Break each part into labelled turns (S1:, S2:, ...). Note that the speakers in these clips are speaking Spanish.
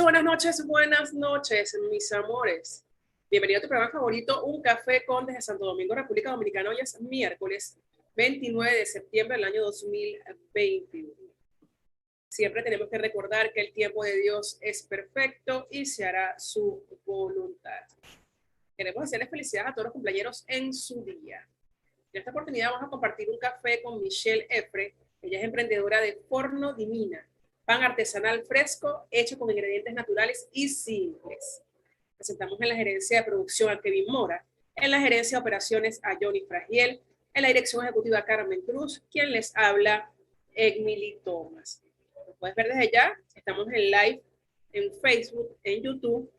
S1: buenas noches, mis amores. Bienvenido a tu programa favorito, Un Café con desde Santo Domingo, República Dominicana. Hoy es miércoles 29 de septiembre del año 2021. Siempre tenemos que recordar que el tiempo de Dios es perfecto y se hará su voluntad. Queremos hacerles felicidades a todos los cumpleaños en su día. En esta oportunidad vamos a compartir un café con Michelle Efre. Ella es emprendedora de Forno Divina, pan artesanal fresco, hecho con ingredientes naturales y simples. Presentamos en la gerencia de producción a Kevin Mora, en la gerencia de operaciones a Johnny Fragiel, en la dirección ejecutiva a Carmen Cruz, quien les habla, Emily Thomas. Lo puedes ver desde ya, estamos en live, en Facebook, en YouTube,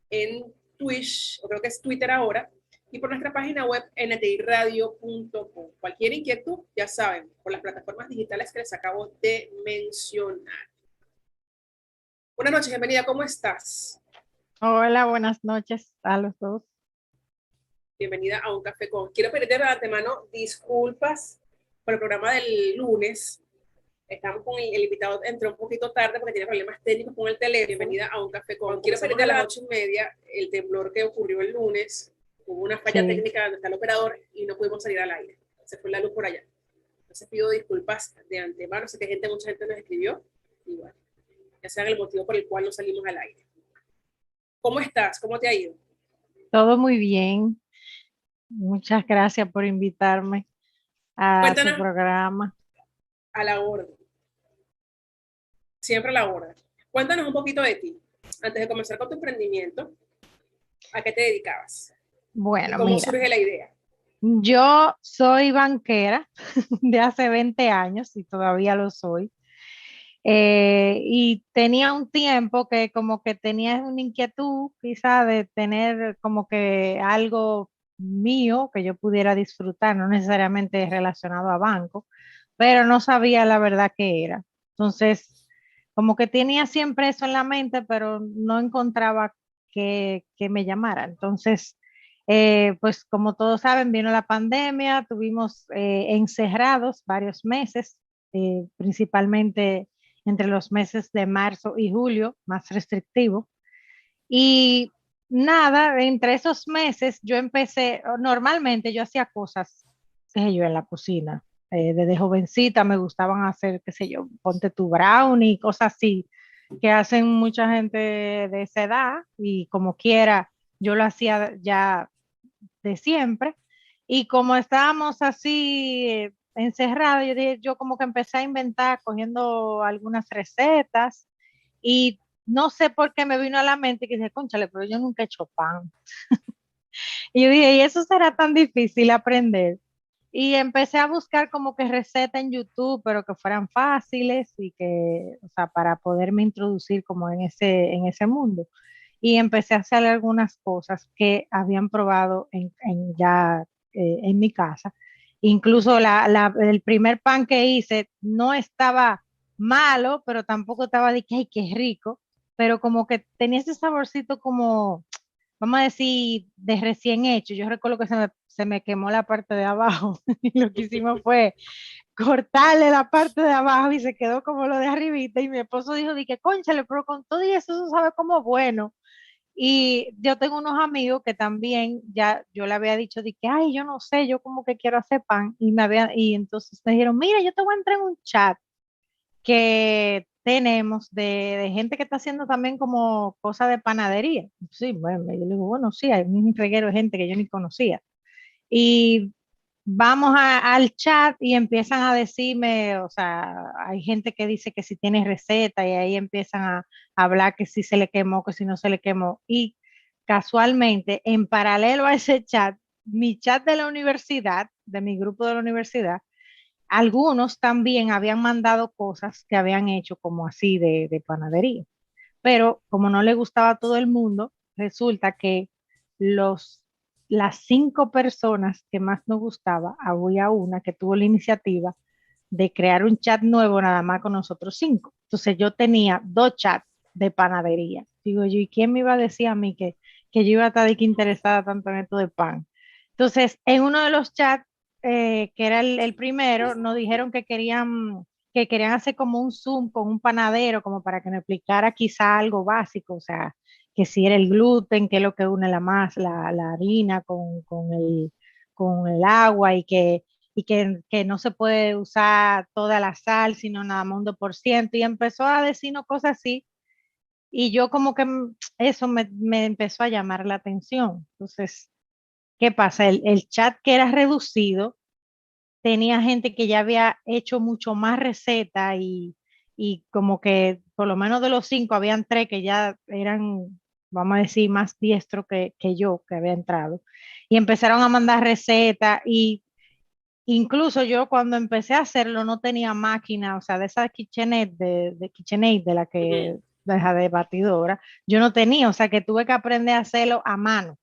S1: en Twitch, o creo que es Twitter ahora, y por nuestra página web ntiradio.com. Cualquier inquietud, ya saben, por las plataformas digitales que les acabo de mencionar. Buenas noches, bienvenida, ¿cómo estás?
S2: Hola, buenas noches a los dos.
S1: Bienvenida a Un Café con. Quiero pedirte de antemano disculpas por el programa del lunes. Estamos con el invitado, entró un poquito tarde porque tiene problemas técnicos con el teléfono. Bienvenida a Un Café con. Quiero pedirte a las 8:30 el temblor que ocurrió el lunes. Hubo una falla técnica donde está el operador y no pudimos salir al aire. Se fue la luz por allá. Entonces pido disculpas de antemano. Sé que mucha gente nos escribió. Y bueno, ya saben el motivo por el cual no salimos al aire. ¿Cómo estás? ¿Cómo te ha ido?
S2: Todo muy bien. Muchas gracias por invitarme a su
S1: Cuéntanos.
S2: programa.
S1: A la orden. Siempre a la orden. Cuéntanos un poquito de ti. Antes de comenzar con tu emprendimiento, ¿a qué te dedicabas?
S2: Bueno,
S1: ¿Y cómo
S2: mira,
S1: surge la idea?
S2: yo soy banquera de hace 20 años y todavía lo soy. Y tenía un tiempo que como que tenía una inquietud quizá de tener como que algo mío que yo pudiera disfrutar, no necesariamente relacionado a banco, pero no sabía la verdad qué era. Entonces, como que tenía siempre eso en la mente, pero no encontraba que me llamara. Entonces, pues como todos saben, vino la pandemia, tuvimos encerrados varios meses, principalmente entre los meses de marzo y julio, más restrictivo. Y nada, entre esos meses yo empecé, normalmente yo hacía cosas, qué sé yo, en la cocina. Desde jovencita me gustaban hacer, qué sé yo, ponte tu brownie, cosas así, que hacen mucha gente de esa edad y como quiera, yo lo hacía ya de siempre. Y como estábamos así encerrados, yo como que empecé a inventar cogiendo algunas recetas y no sé por qué me vino a la mente que dije, cónchale, pero yo nunca he hecho pan. Y yo dije, ¿y eso será tan difícil aprender? Y empecé a buscar como que recetas en YouTube, pero que fueran fáciles y que, o sea, para poderme introducir como en ese mundo. Y empecé a hacer algunas cosas que habían probado ya en mi casa. Incluso el primer pan que hice no estaba malo, pero tampoco estaba de que, ay, qué rico, pero como que tenía ese saborcito como, vamos a decir, de recién hecho. Yo recuerdo que se me quemó la parte de abajo y lo que hicimos fue cortarle la parte de abajo y se quedó como lo de arribita y mi esposo dijo, dije, cónchale, pero con todo y eso sabe como bueno. Y yo tengo unos amigos que también ya yo le había dicho de que, ay, yo no sé, yo como que quiero hacer pan y entonces me dijeron, mira, yo te voy a entrar en un chat que tenemos de gente que está haciendo también como cosas de panadería. Sí, bueno, yo le digo, bueno, sí, hay un reguero de gente que yo ni conocía. Y vamos al chat y empiezan a decirme, o sea, hay gente que dice que si tiene receta y ahí empiezan a hablar que si se le quemó, que si no se le quemó. Y casualmente, en paralelo a ese chat, mi chat de la universidad, de mi grupo de la universidad, algunos también habían mandado cosas que habían hecho como así de panadería. Pero como no le gustaba a todo el mundo, resulta que los, las 5 personas que más nos gustaba, había una que tuvo la iniciativa de crear un chat nuevo nada más con nosotros 5. Entonces yo tenía 2 chats de panadería. Digo yo, ¿y quién me iba a decir a mí que yo iba a estar de que interesada tanto en esto de pan? Entonces, en uno de los chats, que era el primero, nos dijeron que querían que querían hacer como un Zoom con un panadero, como para que me explicara quizá algo básico, o sea, que si era el gluten, que es lo que une la masa, la harina con el agua que no se puede usar toda la sal, sino nada más un 2%, y empezó a decirnos cosas así, y yo como que eso me empezó a llamar la atención. Entonces, ¿qué pasa? El chat que era reducido tenía gente que ya había hecho mucho más recetas y como que por lo menos de los 5 habían 3 que ya eran, vamos a decir, más diestros que yo que había entrado. Y empezaron a mandar recetas y incluso yo cuando empecé a hacerlo no tenía máquina, o sea, de esa KitchenAid, de KitchenAid, de la que, de la de batidora, yo no tenía, o sea, que tuve que aprender a hacerlo a mano.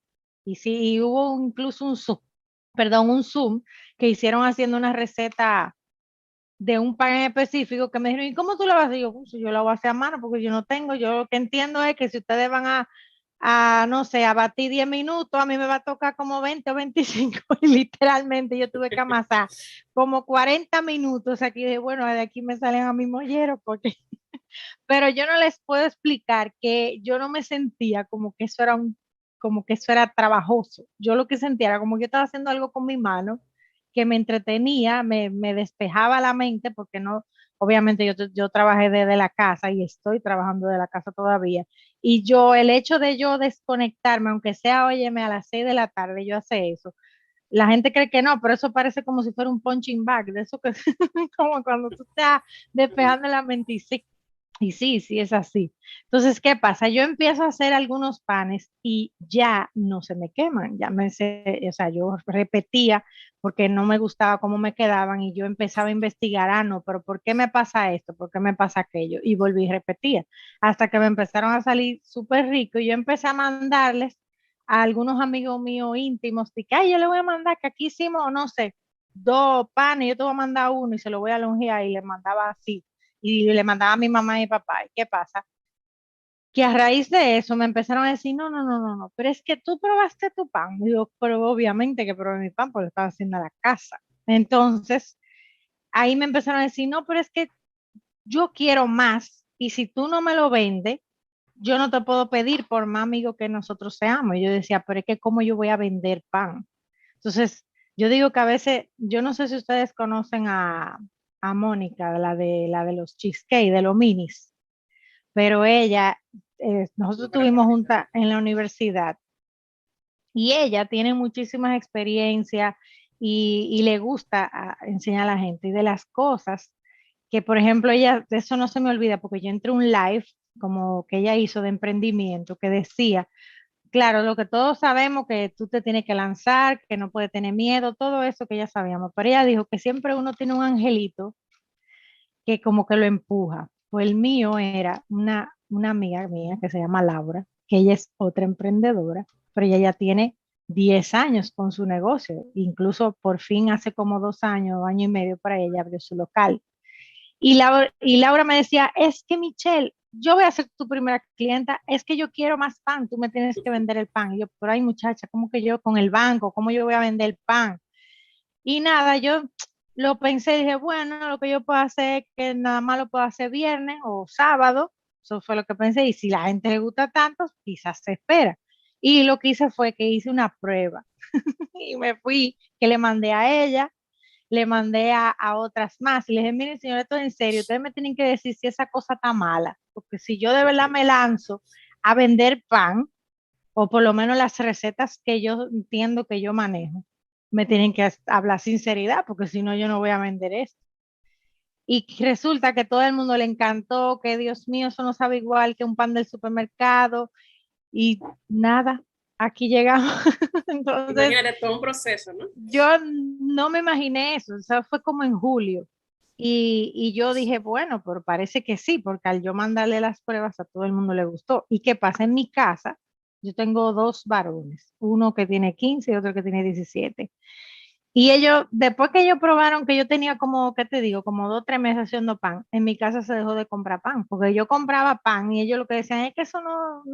S2: Y sí, y hubo incluso un Zoom que hicieron haciendo una receta de un pan en específico que me dijeron, ¿y cómo tú lo vas a hacer? Y yo, pues, yo lo voy a hacer a mano porque yo no tengo, yo lo que entiendo es que si ustedes van no sé, a batir 10 minutos, a mí me va a tocar como 20 o 25 y literalmente yo tuve que amasar como 40 minutos aquí de, bueno, de aquí me salen a mi mollero porque, pero yo no les puedo explicar que yo no me sentía como que eso era trabajoso. Yo lo que sentía era como que yo estaba haciendo algo con mi mano que me entretenía, me despejaba la mente porque no, obviamente yo trabajé desde la casa y estoy trabajando de la casa todavía. Y yo, el hecho de yo desconectarme, aunque sea, óyeme, a las 6 de la tarde, yo hace eso. La gente cree que no, pero eso parece como si fuera un punching bag, de eso que como cuando tú estás despejando la mente y sí, sí es así. Entonces, ¿qué pasa? Yo empiezo a hacer algunos panes y ya no se me queman, ya me sé, o sea, yo repetía porque no me gustaba cómo me quedaban y yo empezaba a investigar, no, pero ¿por qué me pasa esto? ¿Por qué me pasa aquello? Y volví y repetía hasta que me empezaron a salir súper ricos y yo empecé a mandarles a algunos amigos míos íntimos, de que, ay, yo le voy a mandar que aquí hicimos, no sé, 2 panes, yo te voy a mandar uno y se lo voy a longear y le mandaba así y le mandaba a mi mamá y mi papá. ¿Y qué pasa? Que a raíz de eso me empezaron a decir, no, no, no, no, no, pero es que tú probaste tu pan. Y yo, pero obviamente que probé mi pan porque lo estaba haciendo a la casa. Entonces, ahí me empezaron a decir, no, pero es que yo quiero más y si tú no me lo vendes, yo no te puedo pedir por más amigo que nosotros seamos. Y yo decía, pero es que ¿cómo yo voy a vender pan? Entonces, yo digo que a veces, yo no sé si ustedes conocen a Mónica, la de los cheesecake, de los minis, pero ella, nosotros estuvimos juntas en la universidad y ella tiene muchísimas experiencias y le gusta enseñar a la gente. Y de las cosas que, por ejemplo, ella, de eso no se me olvida, porque yo entré a un live como que ella hizo de emprendimiento que decía, claro, lo que todos sabemos que tú te tienes que lanzar, que no puedes tener miedo, todo eso que ya sabíamos, pero ella dijo que siempre uno tiene un angelito que como que lo empuja. Pues el mío era una amiga mía que se llama Laura, que ella es otra emprendedora, pero ella ya tiene 10 años con su negocio, incluso por fin hace como 2 años, año y medio para ella abrió su local. Y Laura me decía, es que Michelle, yo voy a ser tu primera clienta, es que yo quiero más pan, tú me tienes que vender el pan. Y yo, pero ay muchacha, ¿cómo que yo con el banco, cómo yo voy a vender el pan? Y nada, yo lo pensé, dije, bueno, lo que yo puedo hacer es que nada más lo puedo hacer viernes o sábado, eso fue lo que pensé, y si la gente le gusta tanto, quizás se espera. Y lo que hice fue que hice una prueba y me fui, que le mandé a ella, le mandé a otras más y le dije, miren, señor, esto es en serio, ustedes me tienen que decir si esa cosa está mala, porque si yo de verdad me lanzo a vender pan, o por lo menos las recetas que yo entiendo que yo manejo, me tienen que hablar sinceridad, porque si no yo no voy a vender esto. Y resulta que todo el mundo le encantó, que Dios mío, eso no sabe igual que un pan del supermercado y nada, aquí llegamos. Entonces,
S1: Imagínate, todo un proceso, ¿no?
S2: yo no me imaginé eso, o sea, fue como en julio. Y yo dije, bueno, pero parece que sí, porque al yo mandarle las pruebas a todo el mundo le gustó. ¿Y qué pasa? En mi casa, yo tengo 2 varones, uno que tiene 15 y otro que tiene 17. Y ellos, después que ellos probaron que yo tenía como, ¿qué te digo? Como 2 o 3 meses haciendo pan, en mi casa se dejó de comprar pan, porque yo compraba pan y ellos lo que decían es que eso no,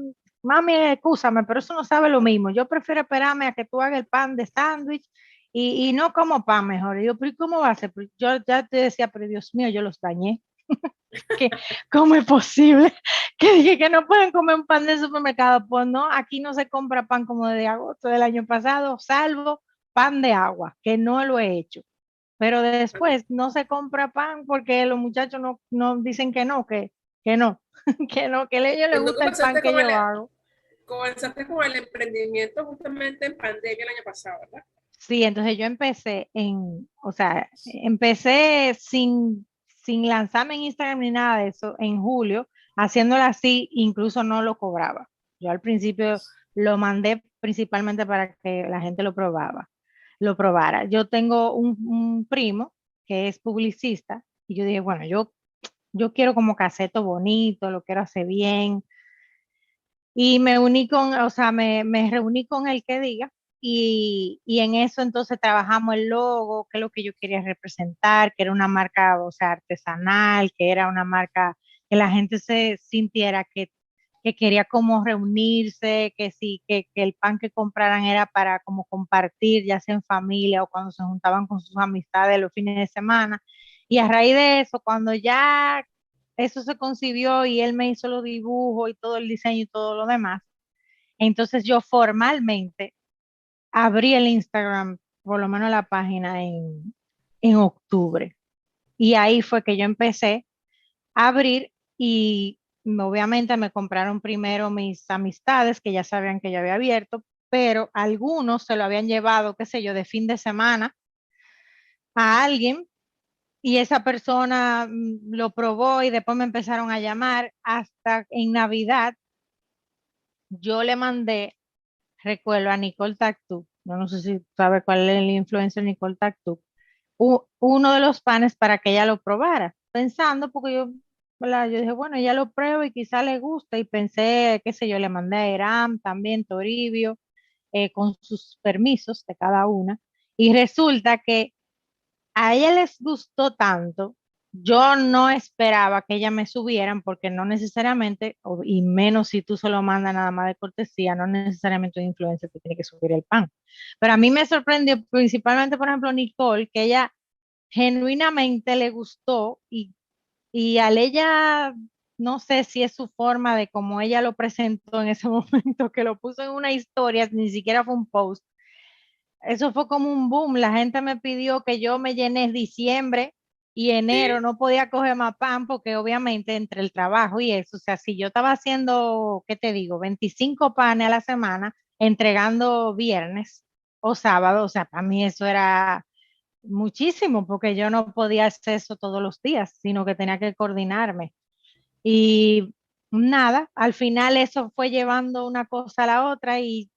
S2: mami, excúsame, pero eso no sabe lo mismo. Yo prefiero esperarme a que tú hagas el pan de sándwich y no como pan mejor. Y yo, pero ¿y cómo va a ser? Pero yo ya te decía, pero Dios mío, yo los dañé. Que, ¿cómo es posible que dije que no pueden comer un pan del supermercado? Pues no, aquí no se compra pan como de agosto del año pasado, salvo pan de agua, que no lo he hecho. Pero después no se compra pan porque los muchachos no dicen que no, que no, que a ellos les
S1: Cuando
S2: gusta el pan que yo hago.
S1: comenzaste con el emprendimiento justamente en pandemia el año pasado, ¿verdad?
S2: Sí, entonces yo o sea, empecé sin lanzarme en Instagram ni nada de eso en julio, haciéndolo así, incluso no lo cobraba. Yo al principio lo mandé principalmente para que la gente lo probara. Yo tengo un primo que es publicista y yo dije, bueno, yo quiero como caseto bonito, lo quiero hacer bien. Y me uní o sea, me reuní con el que diga y en eso entonces trabajamos el logo, qué es lo que yo quería representar, que era una marca, o sea, artesanal, que era una marca que la gente se sintiera que quería como reunirse, que sí, que el pan que compraran era para como compartir, ya sea en familia o cuando se juntaban con sus amistades los fines de semana. Y a raíz de eso, cuando ya eso se concibió y él me hizo los dibujos y todo el diseño y todo lo demás. Entonces yo formalmente abrí el Instagram, por lo menos la página en octubre. Y ahí fue que yo empecé a abrir y obviamente me compraron primero mis amistades que ya sabían que yo había abierto, pero algunos se lo habían llevado, qué sé yo, de fin de semana a alguien y esa persona lo probó y después me empezaron a llamar hasta en Navidad. Yo le mandé, recuerdo, a Nicole Tactu, no sé si sabe cuál es el influencer Nicole Tactu, uno de los panes para que ella lo probara, pensando, porque yo, ¿verdad? Yo dije, bueno, ella lo prueba y quizá le gusta, y pensé, qué sé yo, le mandé a Eram, también Toribio, con sus permisos de cada una, y resulta que a ella les gustó tanto, yo no esperaba que ella me subieran porque no necesariamente, y menos si tú solo mandas nada más de cortesía, no necesariamente un influencer te tiene que subir el pan. Pero a mí me sorprendió principalmente, por ejemplo, Nicole, que ella genuinamente le gustó y al ella, no sé si es su forma de cómo ella lo presentó en ese momento, que lo puso en una historia, ni siquiera fue un post, eso fue como un boom. La gente me pidió que yo me llené diciembre y enero,
S1: Sí.
S2: no podía coger más pan porque obviamente entre el trabajo y eso, o sea, si yo estaba haciendo, ¿qué te digo? 25 panes a la semana, entregando viernes o sábado, o sea, para mí eso era muchísimo porque yo no podía hacer eso todos los días, sino que tenía que coordinarme. Y nada, al final eso fue llevando una cosa a la otra y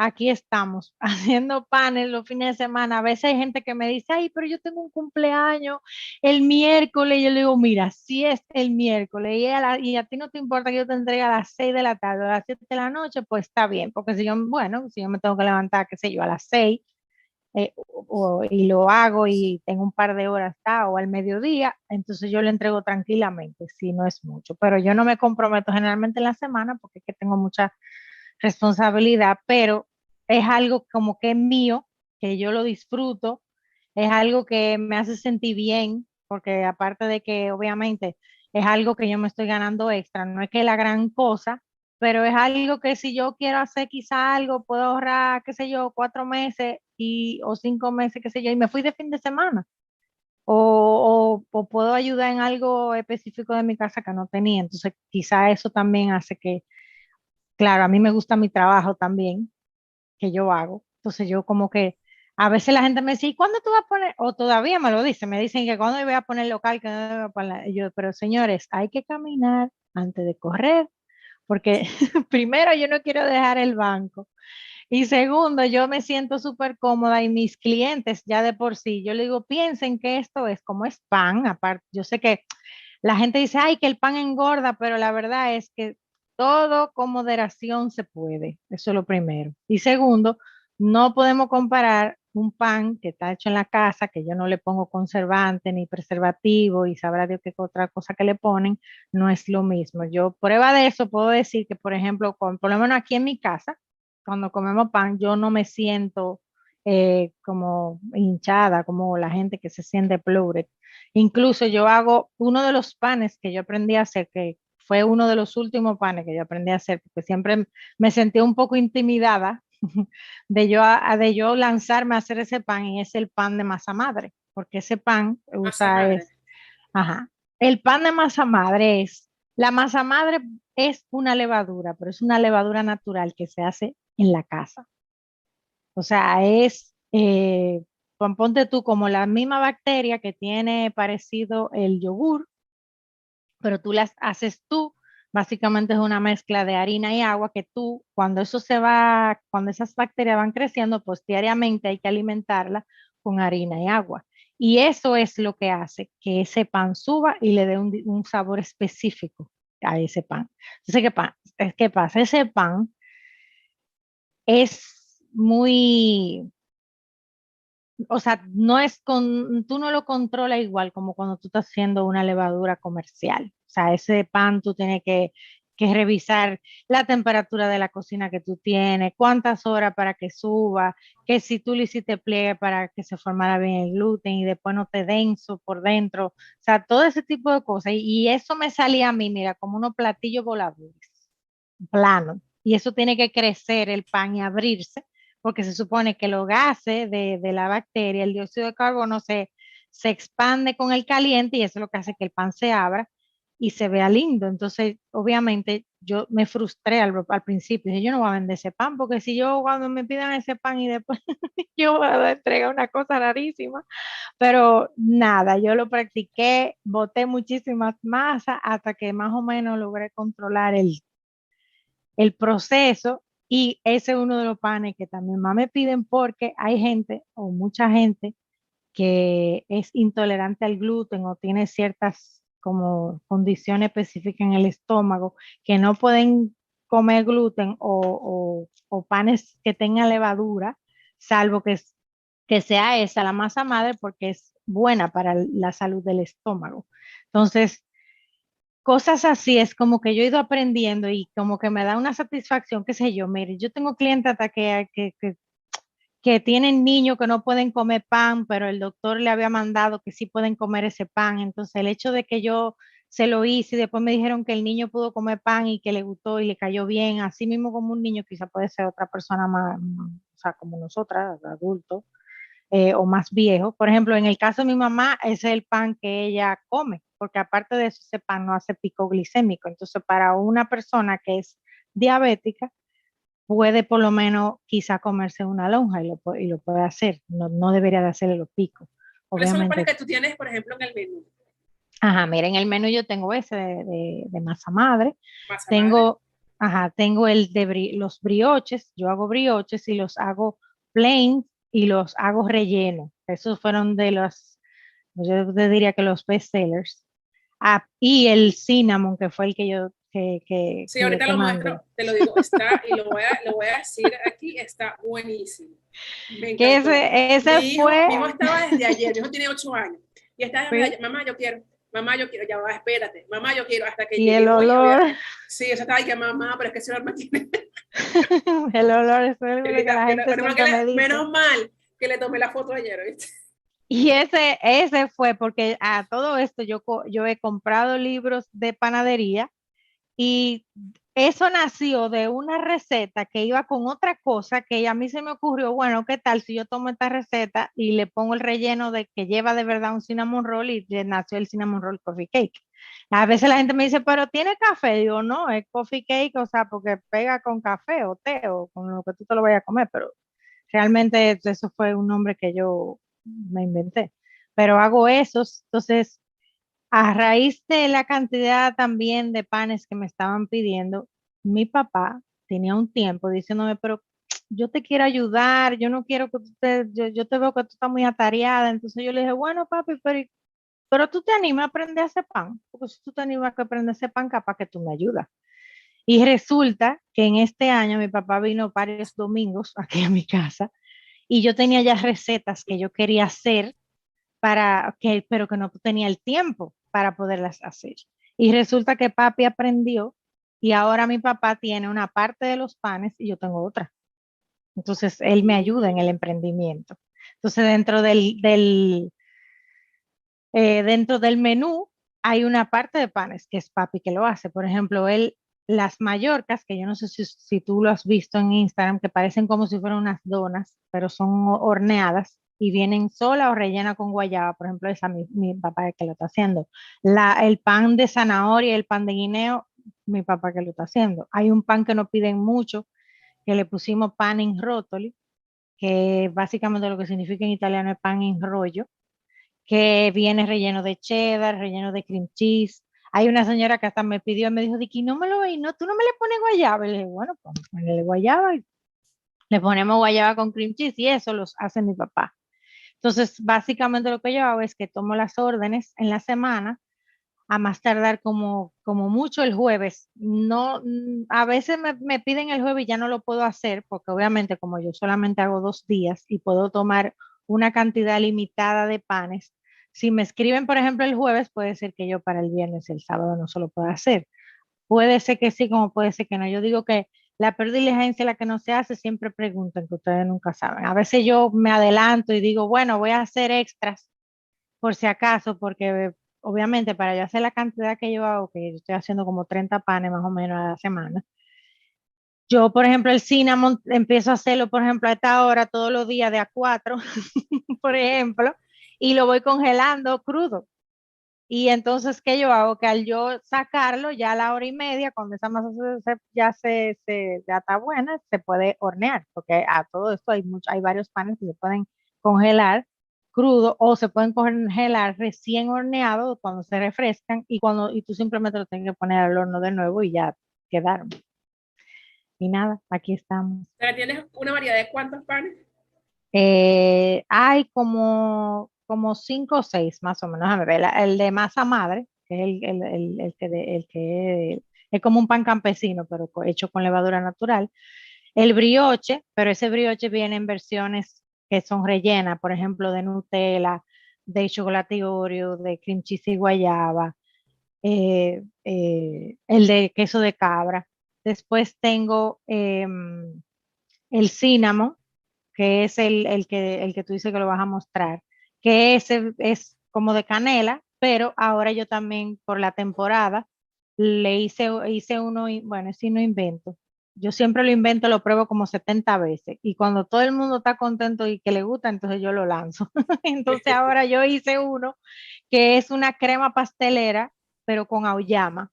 S2: aquí estamos haciendo panes los fines de semana. A veces hay gente que me dice, ay, pero yo tengo un cumpleaños el miércoles. Y yo le digo, mira, si es el miércoles y a ti no te importa que yo te entregue a las 6 de la tarde o a las 7 de la noche, pues está bien. Porque si yo, bueno, si yo me tengo que levantar, qué sé yo, a las 6 y lo hago y tengo un par de horas o al mediodía, entonces yo le entrego tranquilamente, si no es mucho. Pero yo no me comprometo generalmente en la semana porque es que tengo mucha responsabilidad, pero es algo como que es mío, que yo lo disfruto, es algo que me hace sentir bien, porque aparte de que obviamente es algo que yo me estoy ganando extra, no es que es la gran cosa, pero es algo que si yo quiero hacer quizá algo, puedo ahorrar, qué sé yo, 4 meses o 5 meses, qué sé yo, y me fui de fin de semana. O puedo ayudar en algo específico de mi casa que no tenía. Entonces, quizá eso también hace que, claro, a mí me gusta mi trabajo también, que yo hago. Entonces yo como que a veces la gente me dice, ¿y cuándo tú vas a poner? O todavía me lo dicen, me dicen que cuándo voy a poner local, que no voy a poner. Y yo, pero señores, hay que caminar antes de correr, porque primero yo no quiero dejar el banco. Y segundo, yo me siento súper cómoda y mis clientes ya de por sí, yo le digo, piensen que esto es como es pan, aparte, yo sé que la gente dice, ay, que el pan engorda, pero la verdad es que todo con moderación se puede. Eso es lo primero. Y segundo, no podemos comparar un pan que está hecho en la casa, que yo no le pongo conservante ni preservativo y sabrá Dios qué otra cosa que le ponen, no es lo mismo. Yo, prueba de eso, puedo decir que, por ejemplo, por lo menos aquí en mi casa, cuando comemos pan, yo no me siento como hinchada, como la gente que se siente bloated. Incluso yo hago uno de los panes que yo aprendí a hacer, que fue uno de los últimos panes que yo aprendí a hacer, porque siempre me sentí un poco intimidada de yo lanzarme a hacer ese pan, y es el pan de masa madre, porque ese pan
S1: Masa
S2: usa
S1: madre.
S2: es, ajá, el pan de masa madre es, la masa madre es una levadura, pero es una levadura natural que se hace en la casa. O sea, es, ponte tú como la misma bacteria que tiene parecido el yogur, pero tú las haces tú. Básicamente es una mezcla de harina y agua que tú, cuando eso se va, cuando esas bacterias van creciendo, pues diariamente hay que alimentarla con harina y agua. Y eso es lo que hace que ese pan suba y le dé un sabor específico a ese pan. Entonces, ¿qué pasa? Ese pan es muy, o sea, tú no lo controlas igual como cuando tú estás haciendo una levadura comercial. O sea, ese pan tú tienes que revisar la temperatura de la cocina que tú tienes, cuántas horas para que suba, que si tú le hiciste pliegue para que se formara bien el gluten y después no te denso por dentro. O sea, todo ese tipo de cosas. Y eso me salía a mí, mira, como unos platillos voladores, plano. Y eso tiene que crecer el pan y abrirse porque se supone que los gases de la bacteria, el dióxido de carbono, se expande con el caliente y eso es lo que hace que el pan se abra y se vea lindo. Entonces, obviamente, yo me frustré al principio. Dije, yo no voy a vender ese pan porque si yo cuando me pidan ese pan y después yo voy a entregar una cosa rarísima. Pero nada, yo lo practiqué, boté muchísimas masas hasta que más o menos logré controlar el proceso, y ese es uno de los panes que también más me piden porque hay gente o mucha gente que es intolerante al gluten o tiene ciertas como condiciones específicas en el estómago que no pueden comer gluten o panes que tengan levadura, salvo que sea esa la masa madre porque es buena para la salud del estómago. Entonces, cosas así es como que yo he ido aprendiendo y como que me da una satisfacción, qué sé yo, mire, yo tengo clientes hasta que tienen niños que no pueden comer pan, pero el doctor le había mandado que sí pueden comer ese pan. Entonces el hecho de que yo se lo hice y después me dijeron que el niño pudo comer pan y que le gustó y le cayó bien, así mismo como un niño, quizá puede ser otra persona más, o sea, como nosotras, adultos, o más viejos. Por ejemplo, en el caso de mi mamá, ese es el pan que ella come, porque aparte de eso, ese pan no hace pico glicémico. Entonces, para una persona que es diabética, puede por lo menos quizá comerse una lonja y lo puede hacer. No, no debería de hacerle los picos.
S1: ¿Cuáles son los panes
S2: Obviamente.
S1: que tú tienes, por ejemplo, en el menú?
S2: Ajá, mira, en el menú yo tengo ese de masa madre.
S1: Masa madre.
S2: Tengo, ajá, tengo los brioches. Yo hago brioches y los hago plain y los hago relleno. Esos fueron yo te diría que los best sellers. Ah, y el cinnamon, que fue el que yo
S1: Sí, ahorita
S2: te
S1: lo muestro,
S2: mandé.
S1: te lo digo, está, y lo voy a decir aquí, está buenísimo. Me
S2: Que
S1: encantó.
S2: ese
S1: Mi hijo
S2: fue,
S1: estaba desde ayer, mi hijo tiene 8 años, y está desde
S2: sí,
S1: ayer, mamá, yo quiero, ya va, espérate, mamá, yo quiero, hasta que
S2: y
S1: llegué
S2: el
S1: hoy,
S2: olor,
S1: sí, eso estaba ahí que mamá, pero es que ese arma tiene,
S2: el olor, eso es lo que la gente siempre me dice.
S1: menos mal que le tomé la foto ayer, ¿viste?
S2: Y ese fue porque a todo esto yo he comprado libros de panadería. Y eso nació de una receta que iba con otra cosa que a mí se me ocurrió, bueno, ¿qué tal si yo tomo esta receta y le pongo el relleno de que lleva de verdad un cinnamon roll, y nació el cinnamon roll coffee cake? A veces la gente me dice, pero ¿tiene café? Digo, no, es coffee cake, o sea, porque pega con café o té o con lo que tú te lo vayas a comer, pero realmente eso fue un nombre que yo me inventé. Pero hago esos, entonces a raíz de la cantidad también de panes que me estaban pidiendo, mi papá tenía un tiempo diciéndome, pero yo te quiero ayudar, yo no quiero que yo te veo que tú estás muy atareada. Entonces yo le dije, bueno, papi, pero tú te animas a aprender a hacer pan, porque si tú te animas a aprender a hacer pan, capaz que tú me ayudas. Y resulta que en este año mi papá vino varios domingos aquí a mi casa y yo tenía ya recetas que yo quería hacer pero que no tenía el tiempo para poderlas hacer. Y resulta que papi aprendió y ahora mi papá tiene una parte de los panes y yo tengo otra. Entonces, él me ayuda en el emprendimiento. Entonces, dentro del menú hay una parte de panes que es papi que lo hace. Por ejemplo, él, las mallorcas, que yo no sé si tú lo has visto en Instagram, que parecen como si fueran unas donas, pero son horneadas y vienen sola o rellena con guayaba. Por ejemplo, esa mi papá que lo está haciendo. El pan de zanahoria y el pan de guineo, mi papá que lo está haciendo. Hay un pan que nos piden mucho, que le pusimos pan in rotoli, que básicamente lo que significa en italiano es pan en rollo, que viene relleno de cheddar, relleno de cream cheese. Hay una señora que hasta me pidió, me dijo, Dicky, no me lo veis, no, tú no me le pones guayaba. Y le dije, bueno, pues ponle guayaba y le ponemos guayaba con cream cheese y eso los hace mi papá. Entonces, básicamente lo que yo hago es que tomo las órdenes en la semana, a más tardar como mucho el jueves. No, a veces me piden el jueves y ya no lo puedo hacer, porque obviamente como yo solamente hago 2 días y puedo tomar una cantidad limitada de panes, si me escriben, por ejemplo, el jueves, puede ser que yo para el viernes, el sábado no se lo pueda hacer. Puede ser que sí, como puede ser que no. Yo digo que la peor diligencia, la que no se hace, siempre preguntan, que ustedes nunca saben. A veces yo me adelanto y digo, bueno, voy a hacer extras por si acaso, porque obviamente para yo hacer la cantidad que yo hago, que yo estoy haciendo como 30 panes más o menos a la semana, yo, por ejemplo, el cinnamon empiezo a hacerlo, por ejemplo, a esta hora todos los días de A4, por ejemplo, y lo voy congelando crudo. Y entonces, ¿qué yo hago? Que al yo sacarlo ya a la hora y media, cuando esa masa ya está buena, se puede hornear, porque a todo esto hay varios panes que se pueden congelar crudo o se pueden congelar recién horneados cuando se refrescan y tú simplemente lo tienes que poner al horno de nuevo y ya quedaron. Y nada, aquí estamos.
S1: Pero tienes una variedad de cuántos panes.
S2: Hay como 5 o 6 más o menos. Déjame ver, el de masa madre, que es el que es como un pan campesino, pero hecho con levadura natural. El brioche, pero ese brioche viene en versiones que son rellenas, por ejemplo, de Nutella, de chocolate Oreo, de cream cheese y guayaba, el de queso de cabra. Después tengo el cinnamon, que es el que tú dices que lo vas a mostrar, que ese es como de canela, pero ahora yo también por la temporada hice uno, bueno, si no invento. Yo siempre lo invento, lo pruebo como 70 veces y cuando todo el mundo está contento y que le gusta, entonces yo lo lanzo. Entonces ahora yo hice uno que es una crema pastelera, pero con auyama,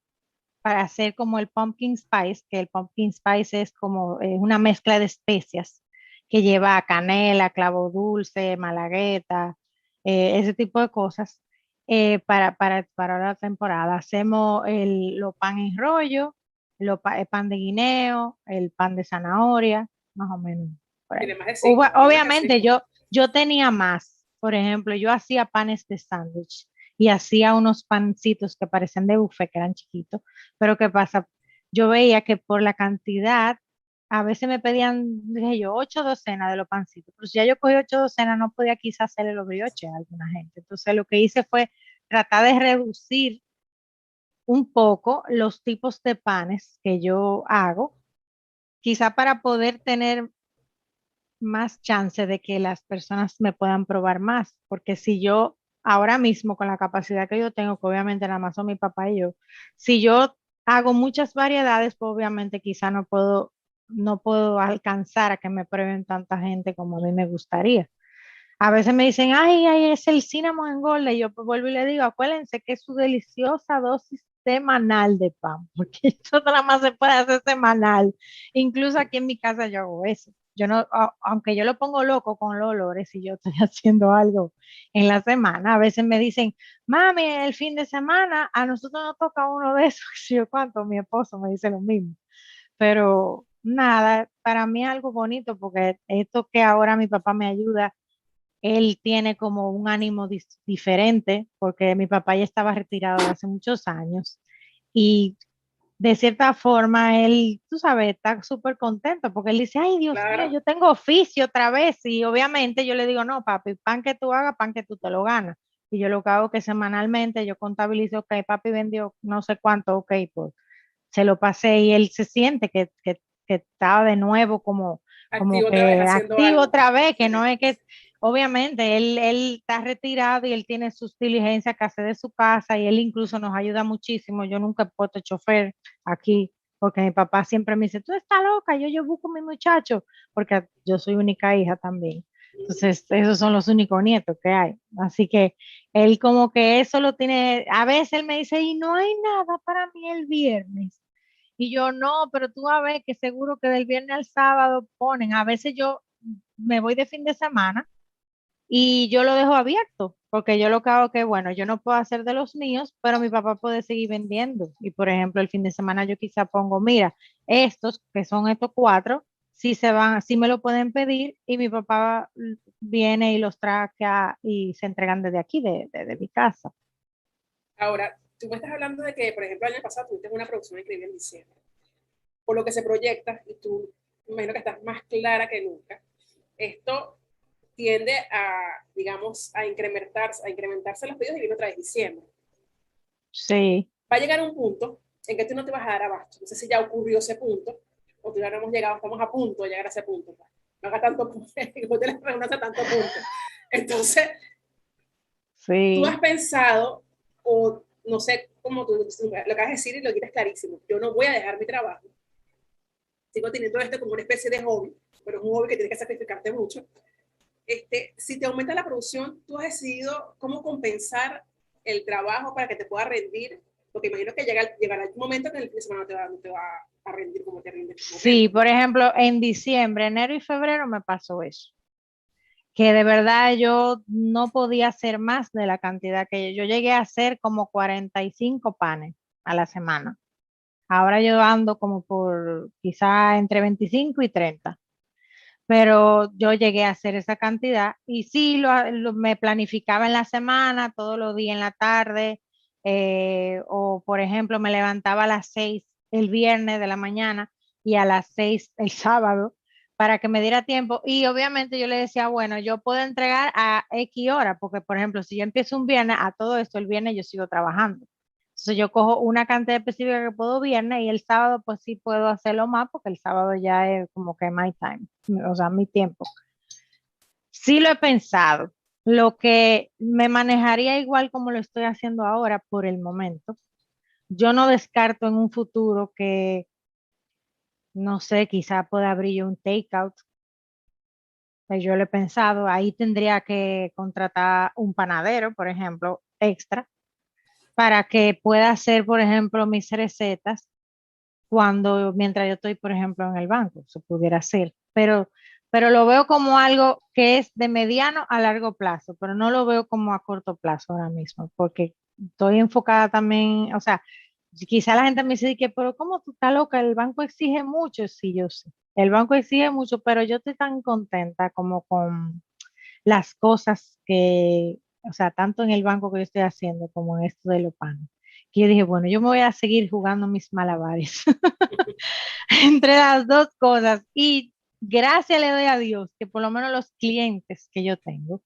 S2: para hacer como el pumpkin spice, que el pumpkin spice es como una mezcla de especias que lleva canela, clavo dulce, malagueta, ese tipo de cosas. Para la temporada hacemos los pan en rollo, el pan de guineo, el pan de zanahoria, más o menos por ahí.
S1: Tiene más de 5, tiene más de
S2: Obviamente
S1: 5.
S2: yo tenía más, por ejemplo, yo hacía panes de sándwich y hacía unos pancitos que parecían de buffet, que eran chiquitos, pero ¿qué pasa? Yo veía que por la cantidad, a veces me pedían, dije yo, 8 docenas de los pancitos, pero si ya yo cogí 8 docenas, no podía quizás hacerle los brioches a alguna gente. Entonces lo que hice fue tratar de reducir un poco los tipos de panes que yo hago, quizá para poder tener más chance de que las personas me puedan probar más, porque si yo ahora mismo con la capacidad que yo tengo, que obviamente nada más son mi papá y yo, si yo hago muchas variedades, pues obviamente quizá no puedo alcanzar a que me prueben tanta gente como a mí me gustaría. A veces me dicen, ay, ay, es el cinnamon engorda, y yo pues vuelvo y le digo, acuérdense que es su deliciosa dosis semanal de pan, porque eso nada más se puede hacer semanal. Incluso aquí en mi casa yo hago eso. Yo no, aunque yo lo pongo loco con los olores y yo estoy haciendo algo en la semana, a veces me dicen, mami, el fin de semana a nosotros nos toca uno de esos. Y yo, ¿cuánto? Mi esposo me dice lo mismo. Pero nada, para mí es algo bonito porque esto que ahora mi papá me ayuda, él tiene como un ánimo diferente, porque mi papá ya estaba retirado de hace muchos años y de cierta forma él, tú sabes, está súper contento porque él dice, ay Dios mío,
S1: Claro.
S2: yo tengo oficio otra vez y obviamente yo le digo, no, papi, pan que tú hagas, pan que tú te lo ganas. Y yo lo que hago es que semanalmente yo contabilizo, ok, papi vendió no sé cuánto, ok, pues se lo pasé y él se siente que está de nuevo como como
S1: Activo otra vez
S2: que
S1: haciendo
S2: activo
S1: algo.
S2: otra vez, que
S1: Sí.
S2: no es que, obviamente, él está retirado y él tiene sus diligencias que hace de su casa y él incluso nos ayuda muchísimo. Yo nunca he puesto chofer aquí, porque mi papá siempre me dice, tú estás loca, yo busco a mi muchacho, porque yo soy única hija también. Entonces, esos son los únicos nietos que hay. Así que él como que eso lo tiene, a veces él me dice, y no hay nada para mí el viernes. Y yo no, pero tú a ver que seguro que del viernes al sábado ponen. A veces yo me voy de fin de semana y yo lo dejo abierto, porque yo lo que hago que, bueno, yo no puedo hacer de los míos, pero mi papá puede seguir vendiendo. Y por ejemplo, el fin de semana yo quizá pongo, mira, estos que son estos cuatro, si se van, si me lo pueden pedir y mi papá viene y los trae acá y se entregan desde aquí, de mi casa.
S1: Ahora, tú me estás hablando de que, por ejemplo, el año pasado tuviste una producción increíble en diciembre. Por lo que se proyecta, y tú me imagino que estás más clara que nunca, esto tiende a, digamos, a incrementarse los pedidos y viene otra vez diciembre.
S2: Sí.
S1: Va a llegar un punto en que tú no te vas a dar abasto. No sé si ya ocurrió ese punto, o tú ya no hemos llegado, estamos a punto de llegar a ese punto. No haga tanto punto, no te reúnas a tanto punto. Entonces, tú has
S2: Sí.
S1: pensado, o no sé cómo tú lo acabas de decir y lo quitas clarísimo, yo no voy a dejar mi trabajo, sigo teniendo esto como una especie de hobby, pero es un hobby que tienes que sacrificarte mucho. Si te aumenta la producción, tú has decidido cómo compensar el trabajo para que te pueda rendir, porque imagino que llegará el momento que en el fin de semana no te va a rendir como te rinde en este
S2: Sí,
S1: momento,
S2: por
S1: ¿no?
S2: ejemplo, en diciembre, enero y febrero me pasó eso, que de verdad yo no podía hacer más de la cantidad que yo llegué a hacer como 45 panes a la semana. Ahora yo ando como por quizá entre 25 y 30, pero yo llegué a hacer esa cantidad y sí me planificaba en la semana, todos los días en la tarde, o por ejemplo me levantaba a las 6 el viernes de la mañana y a las 6 el sábado para que me diera tiempo. Y obviamente yo le decía, bueno, yo puedo entregar a X hora, porque por ejemplo, si yo empiezo un viernes, a todo esto el viernes yo sigo trabajando. Entonces yo cojo una cantidad específica que puedo viernes y el sábado pues sí puedo hacerlo más porque el sábado ya es como que my time, o sea, mi tiempo. Sí lo he pensado. Lo que me manejaría igual como lo estoy haciendo ahora por el momento. Yo no descarto en un futuro que, no sé, quizá pueda abrir yo un takeout. Yo lo he pensado, ahí tendría que contratar un panadero, por ejemplo, extra, para que pueda hacer, por ejemplo, mis recetas mientras yo estoy, por ejemplo, en el banco, se pudiera hacer, pero lo veo como algo que es de mediano a largo plazo, pero no lo veo como a corto plazo ahora mismo, porque estoy enfocada también, o sea, quizá la gente me dice que, pero ¿cómo tú estás loca? El banco exige mucho, sí, yo sé, el banco exige mucho, pero yo estoy tan contenta como con las cosas que, o sea, tanto en el banco que yo estoy haciendo como en esto de los panes, que yo dije, bueno, yo me voy a seguir jugando mis malabares entre las dos cosas y gracias le doy a Dios que por lo menos los clientes que yo tengo,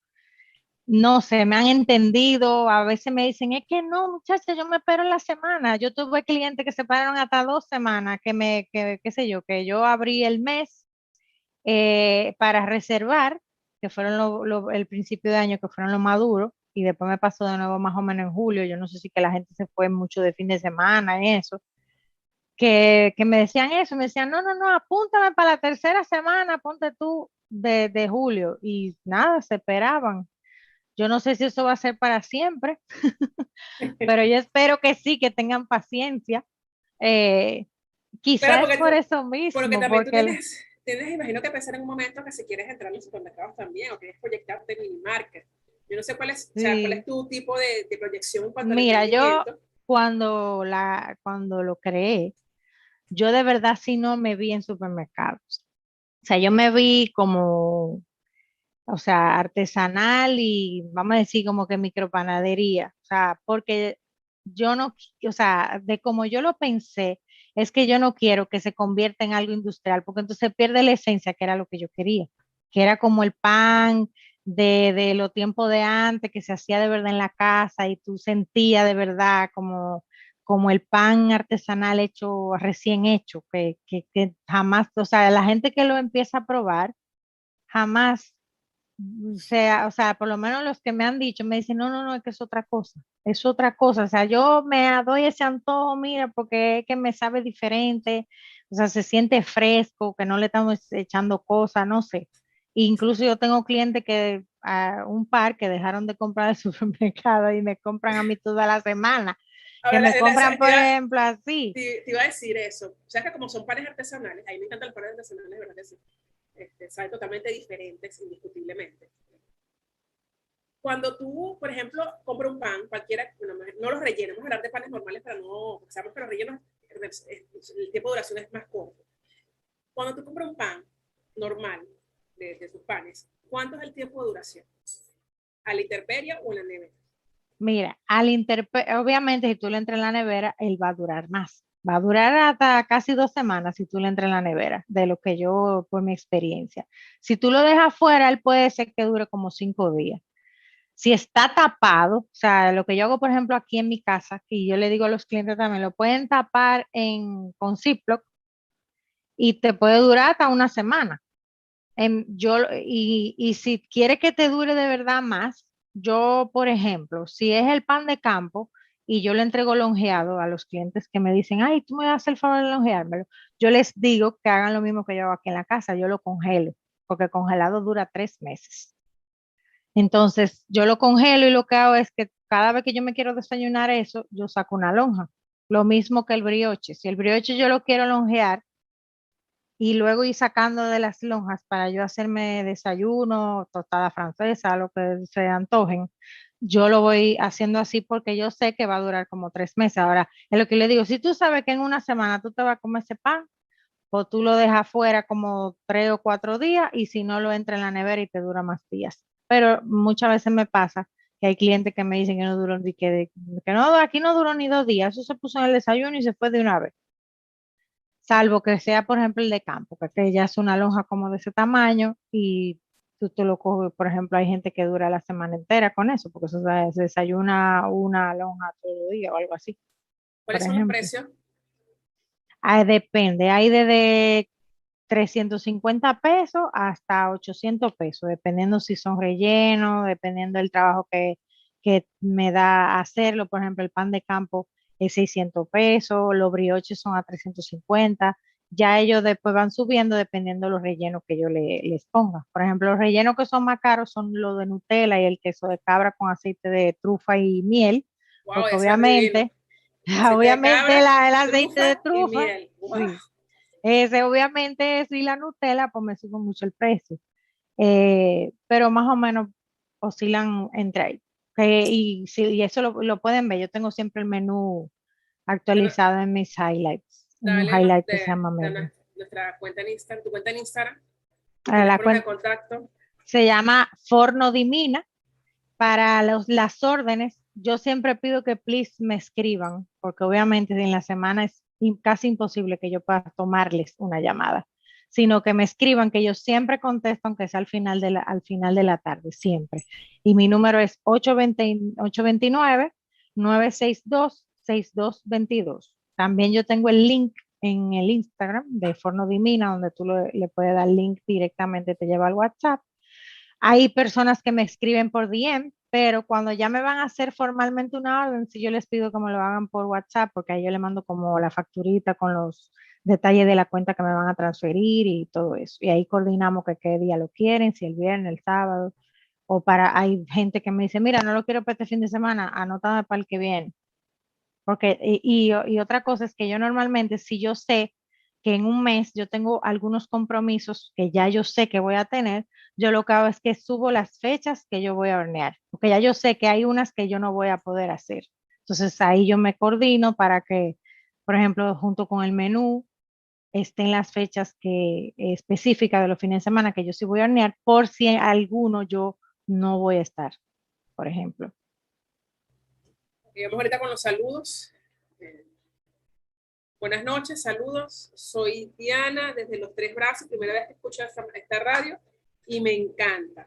S2: no sé, me han entendido, a veces me dicen, es que no, muchacha, yo me espero la semana. Yo tuve clientes que se pararon hasta 2 semanas, qué sé yo, que yo abrí el mes para reservar, que fueron el principio de año, que fueron los más duros, y después me pasó de nuevo más o menos en julio. Yo no sé si que la gente se fue mucho de fin de semana y eso, que me decían eso, me decían, no, no, no, apúntame para la tercera semana, ponte tú de julio, y nada, se esperaban. Yo no sé si eso va a ser para siempre, pero yo espero que sí, que tengan paciencia. Eh,
S1: Pero
S2: Quizás es por eso
S1: porque
S2: mismo,
S1: también tú
S2: porque
S1: imagino que pensar en un momento que si quieres entrar en los supermercados también, o quieres proyectarte en mini market. Yo no sé cuál es, o sea, cuál es
S2: sí.
S1: tu tipo de proyección en cuanto al
S2: Mira, yo
S1: emprendimiento.
S2: cuando lo creé, yo de verdad sí no me vi en supermercados. O sea, yo me vi como, o sea, artesanal y vamos a decir como que micropanadería. O sea, porque yo no, o sea, de como yo lo pensé, es que yo no quiero que se convierta en algo industrial, porque entonces pierde la esencia que era lo que yo quería, que era como el pan de los tiempos de antes, que se hacía de verdad en la casa y tú sentías de verdad como el pan artesanal hecho, recién hecho, que jamás, o sea, la gente que lo empieza a probar, jamás o sea, por lo menos los que me han dicho, me dicen, no, no, no, es que es otra cosa, o sea, yo me doy ese antojo, mira, porque es que me sabe diferente, o sea, se siente fresco, que no le estamos echando cosas, no sé. Incluso yo tengo clientes que, un par que dejaron de comprar el supermercado y me compran a mí toda la semana, que
S1: Ahora,
S2: me compran, por ejemplo, así.
S1: te iba a decir eso. O sea, que como son panes artesanales, a mí me encantan los panes artesanales, ¿verdad que sí? Saben totalmente diferentes, indiscutiblemente. Cuando tú, por ejemplo, compras un pan, cualquiera, no los rellenos, vamos a hablar de panes normales para no, porque sabemos que los rellenos, el tiempo de duración es más corto. Cuando tú compras un pan normal de tus panes, ¿cuánto es el tiempo de duración? ¿A la intemperie o en la nevera?
S2: Mira, obviamente si tú le entras en la nevera, él va a durar más. Va a durar hasta casi 2 semanas si tú le entras en la nevera, de lo que yo, por mi experiencia. Si tú lo dejas fuera, él puede ser que dure como 5 días. Si está tapado, o sea, lo que yo hago, por ejemplo, aquí en mi casa, y yo le digo a los clientes también, lo pueden tapar con Ziploc y te puede durar hasta una semana. Y si quiere que te dure de verdad más, yo, por ejemplo, si es el pan de campo y yo le entrego longeado a los clientes que me dicen, ay, tú me das el favor de longeármelo, yo les digo que hagan lo mismo que yo hago aquí en la casa, yo lo congelo, porque el congelado dura 3 meses. Entonces, yo lo congelo y lo que hago es que cada vez que yo me quiero desayunar eso, yo saco una lonja. Lo mismo que el brioche. Si el brioche yo lo quiero longear, y luego ir sacando de las lonjas para yo hacerme desayuno, tostada francesa, lo que se antojen. Yo lo voy haciendo así porque yo sé que va a durar como 3 meses. Ahora, es lo que le digo, si tú sabes que en una semana tú te vas a comer ese pan, o tú lo dejas fuera como 3 o 4 días y si no lo entra en la nevera y te dura más días. Pero muchas veces me pasa que hay clientes que me dicen que no duró, que no, aquí no duró ni 2 días, eso se puso en el desayuno y se fue de una vez, salvo que sea, por ejemplo, el de campo, que ya es una lonja como de ese tamaño y tú te lo coges, por ejemplo, hay gente que dura la semana entera con eso, porque eso se desayuna una lonja todo el día o algo así, por
S1: ¿Cuáles son los
S2: ejemplo.
S1: precios?
S2: Depende, hay desde 350 pesos hasta 800 pesos, dependiendo si son rellenos, dependiendo del trabajo que me da hacerlo. Por ejemplo, el pan de campo es 600 pesos, los brioches son a 350. Ya ellos después van subiendo dependiendo de los rellenos que yo les ponga. Por ejemplo, los rellenos que son más caros son los de Nutella y el queso de cabra con aceite de trufa y miel,
S1: Wow,
S2: porque
S1: ese es divino.
S2: obviamente,
S1: Aceite de
S2: obviamente
S1: cabra,
S2: el aceite de
S1: trufa y
S2: trufa,
S1: miel. Wow.
S2: sí. Ese obviamente si la Nutella, pues me sube mucho el precio. Pero más o menos oscilan entre ahí. Y eso lo pueden ver. Yo tengo siempre el menú
S1: Bueno,
S2: actualizado en mis highlights. En un
S1: dale
S2: highlight que se llama menú.
S1: nuestra cuenta en Instagram, tu cuenta en Instagram, tus
S2: La
S1: teléfonos de
S2: cuenta
S1: contacto.
S2: se llama Forno Dimina. Para las órdenes, yo siempre pido que please me escriban, porque obviamente en la semana es casi imposible que yo pueda tomarles una llamada, sino que me escriban, que yo siempre contesto, aunque sea al final de la tarde, siempre. Y mi número es 829-962-6222. También yo tengo el link en el Instagram de Forno Dimina, donde tú le puedes dar link directamente, te lleva al WhatsApp. Hay personas que me escriben por DM, pero cuando ya me van a hacer formalmente una orden, si yo les pido que me lo hagan por WhatsApp, porque ahí yo le mando como la facturita con los detalles de la cuenta que me van a transferir y todo eso. Y ahí coordinamos que qué día lo quieren, si el viernes, el sábado, hay gente que me dice, mira, no lo quiero para este fin de semana, anótame para el que viene. Porque, y otra cosa es que yo normalmente, si yo sé que en un mes yo tengo algunos compromisos que ya yo sé que voy a tener, yo lo que hago es que subo las fechas que yo voy a hornear, porque ya yo sé que hay unas que yo no voy a poder hacer. Entonces ahí yo me coordino para que, por ejemplo, junto con el menú, estén las fechas específicas de los fines de semana que yo sí voy a hornear, por si alguno yo no voy a estar, por ejemplo.
S1: Y vamos ahorita con los saludos. Eh, Buenas noches, saludos. Soy Diana desde Los Tres Brazos, primera vez que escucho esta radio y me encanta.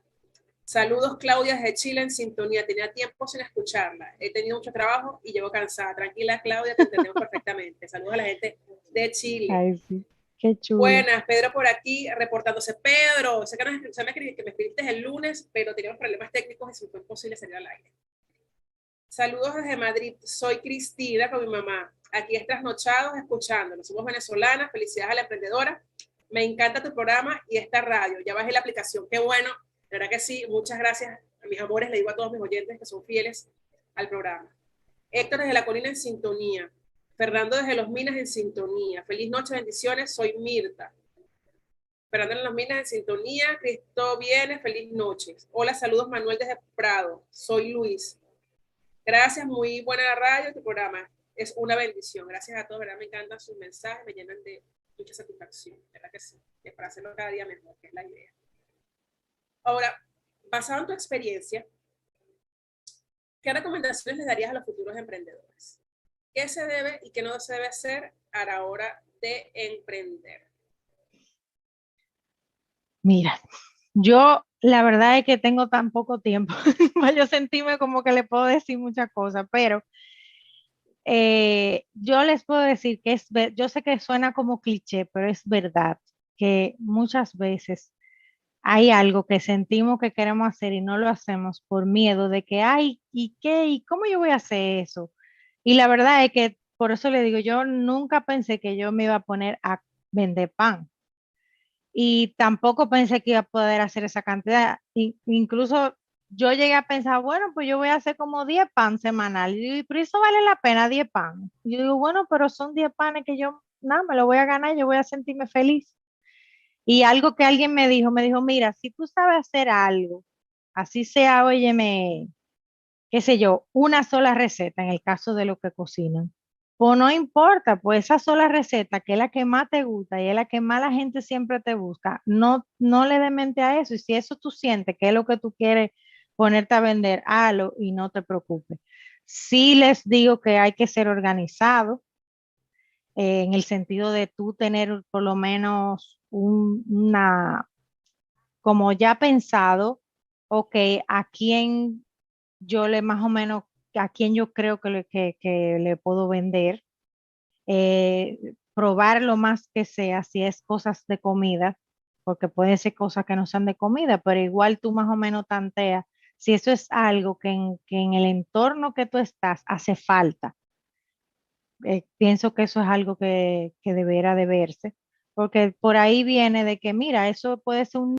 S1: Saludos, Claudia, desde Chile, en sintonía. Tenía tiempo sin escucharla. He tenido mucho trabajo y llevo cansada. Tranquila, Claudia, te entendemos perfectamente. Saludos a la gente de Chile.
S2: Ay, sí, qué chulo.
S1: Buenas, Pedro por aquí, reportándose. Pedro, sé que, que me escribiste el lunes, pero teníamos problemas técnicos y se me fue imposible salir al aire. Saludos desde Madrid. Soy Cristina con mi mamá. Aquí es trasnochados escuchándonos. Somos venezolanas. Felicidades a la emprendedora. Me encanta tu programa y esta radio. Ya bajé la aplicación. Qué bueno. La verdad que sí. Muchas gracias a mis amores. Le digo a todos mis oyentes que son fieles al programa. Héctor desde La Colina en sintonía. Fernando desde Los Minas en sintonía. Feliz noche, bendiciones. Soy Mirta. Fernando en Los Minas en sintonía. Cristo viene. Feliz noche. Hola, saludos Manuel desde Prado. Soy Luis. Gracias, muy buena la radio, tu programa es una bendición. Gracias a todos, ¿verdad? Me encantan sus mensajes, me llenan de mucha satisfacción, ¿verdad que sí? Es para hacerlo cada día mejor, que es la idea. Ahora, basado en tu experiencia, ¿qué recomendaciones le darías a los futuros emprendedores? ¿Qué se debe y qué no se debe hacer a la hora de emprender?
S2: Mira, yo la verdad es que tengo tan poco tiempo, yo sentíme como que le puedo decir muchas cosas, pero yo les puedo decir que yo sé que suena como cliché, pero es verdad que muchas veces hay algo que sentimos que queremos hacer y no lo hacemos por miedo de que, ay, ¿y qué? ¿Y cómo yo voy a hacer eso? Y la verdad es que por eso le digo, yo nunca pensé que yo me iba a poner a vender pan y tampoco pensé que iba a poder hacer esa cantidad. Incluso yo llegué a pensar, bueno, pues yo voy a hacer como 10 pan semanal. Y digo, pero eso vale la pena, 10 pan. Y yo digo, bueno, pero son 10 panes que yo, nada, me lo voy a ganar, yo voy a sentirme feliz. Y algo que alguien me dijo, mira, si tú sabes hacer algo, así sea, óyeme, qué sé yo, una sola receta en el caso de lo que cocinan. Pues no importa, pues esa sola receta, que es la que más te gusta y es la que más la gente siempre te busca, no le dé mente a eso. Y si eso tú sientes que es lo que tú quieres ponerte a vender, hazlo y no te preocupes. Sí les digo que hay que ser organizado, en el sentido de tú tener por lo menos una, como ya pensado, ok, a quién yo le más o menos, a quién yo creo que le puedo vender, probar lo más que sea, si es cosas de comida, porque pueden ser cosas que no sean de comida, pero igual tú más o menos tanteas si eso es algo que en el entorno que tú estás hace falta. Pienso que eso es algo que deberá de verse, porque por ahí viene de que, mira, eso puede ser un